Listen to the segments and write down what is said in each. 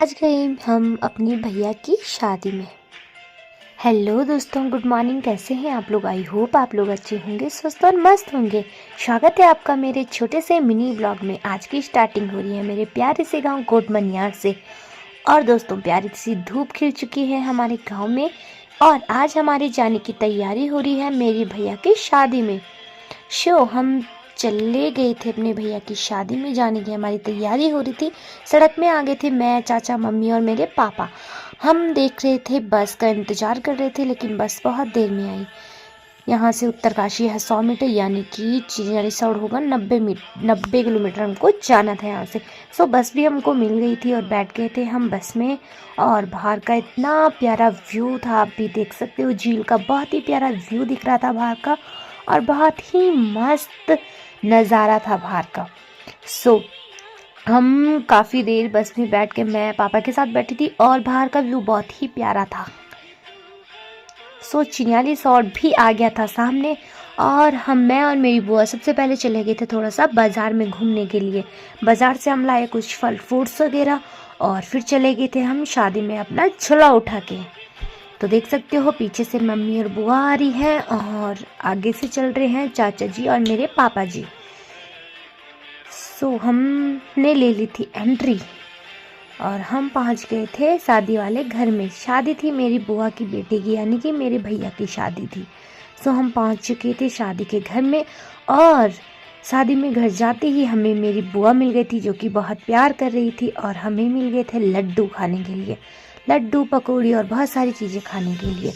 आज गए हम अपनी भैया की शादी में। हेलो दोस्तों, गुड मॉर्निंग। कैसे हैं आप लोग? आई होप आप लोग अच्छे होंगे, स्वस्थ और मस्त होंगे। स्वागत है आपका मेरे छोटे से मिनी ब्लॉग में। आज की स्टार्टिंग हो रही है मेरे प्यारे से गांव कोटमनियार से। और दोस्तों, प्यारी सी धूप खिल चुकी है हमारे गांव में और आज हमारे जाने की तैयारी हो रही है मेरी भैया की शादी में। हम चले गए थे अपने भैया की शादी में जाने की हमारी तैयारी हो रही थी। सड़क में आ गए थे मैं, चाचा, मम्मी और मेरे पापा। हम देख रहे थे, बस का इंतज़ार कर रहे थे, लेकिन बस बहुत देर में आई। यहाँ से उत्तरकाशी है 100 मीटर, यानी कि चिड़ियारी सौड़ होगा 90 किलोमीटर हमको जाना था यहाँ से। बस भी हमको मिल गई थी और बैठ गए थे हम बस में। और बाहर का इतना प्यारा व्यू था, आप भी देख सकते हो, झील का बहुत ही प्यारा व्यू दिख रहा था बाहर का और बहुत ही मस्त नज़ारा था बाहर का। हम काफ़ी देर बस में बैठ के मैं पापा के साथ बैठी थी और बाहर का व्यू बहुत ही प्यारा था। चिन्याली सौड़ भी आ गया था सामने और मैं और मेरी बुआ सबसे पहले चले गए थे थोड़ा सा बाज़ार में घूमने के लिए। बाज़ार से हम लाए कुछ फल फ्रूट्स वगैरह और फिर चले गए थे हम शादी में अपना झोला उठा के। तो देख सकते हो पीछे से मम्मी और बुआ आ रही हैं और आगे से चल रहे हैं चाचा जी और मेरे पापा जी। हमने ले ली थी एंट्री और हम पहुंच गए थे शादी वाले घर में। शादी थी मेरी बुआ की बेटी की, यानी कि मेरे भैया की शादी थी। हम पहुंच चुके थे शादी के घर में और शादी में घर जाते ही हमें मेरी बुआ मिल गई थी जो कि बहुत प्यार कर रही थी और हमें मिल गए थे लड्डू खाने के लिए, लड्डू पकौड़ी और बहुत सारी चीज़ें खाने के लिए।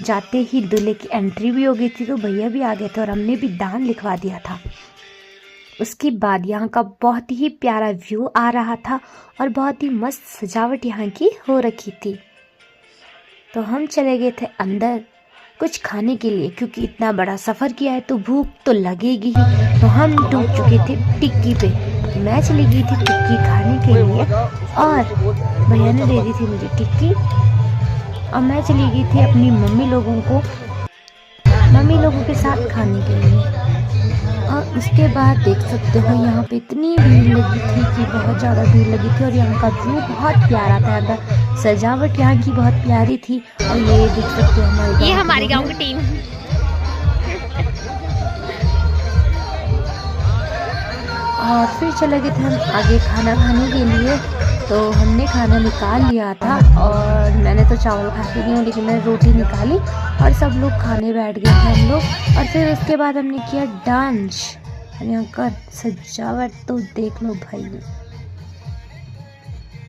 जाते ही दूल्हे की एंट्री भी हो गई थी तो भैया भी आ गए थे और हमने भी दान लिखवा दिया था। उसके बाद यहाँ का बहुत ही प्यारा व्यू आ रहा था और बहुत ही मस्त सजावट यहाँ की हो रखी थी। तो हम चले गए थे अंदर कुछ खाने के लिए, क्योंकि इतना बड़ा सफ़र किया है तो भूख तो लगेगी ही। तो हम टूट चुके थे टिक्की पे। मैं चली गई थी टिक्की खाने के लिए और भैया ने दे दी थी मुझे टिक्की और मैं चली गई थी अपनी मम्मी लोगों के साथ खाने के लिए। और उसके बाद देख सकते हो यहाँ पे इतनी भीड़ लगी थी कि बहुत ज़्यादा भीड़ लगी थी और यहाँ का व्यू बहुत प्यारा था। अंदर सजावट यहाँ की बहुत प्यारी थी और ये देख सकते हो हमारे गांव की टीम। और फिर चले गए थे हम आगे खाना खाने के लिए। तो हमने खाना निकाल लिया था और मैंने तो चावल खाती नहीं हूँ, लेकिन मैंने रोटी निकाली और सब लोग खाने बैठ गए थे हम लोग। और फिर उसके बाद हमने किया डांस और यहाँ का सजावट तो देख लो भाई।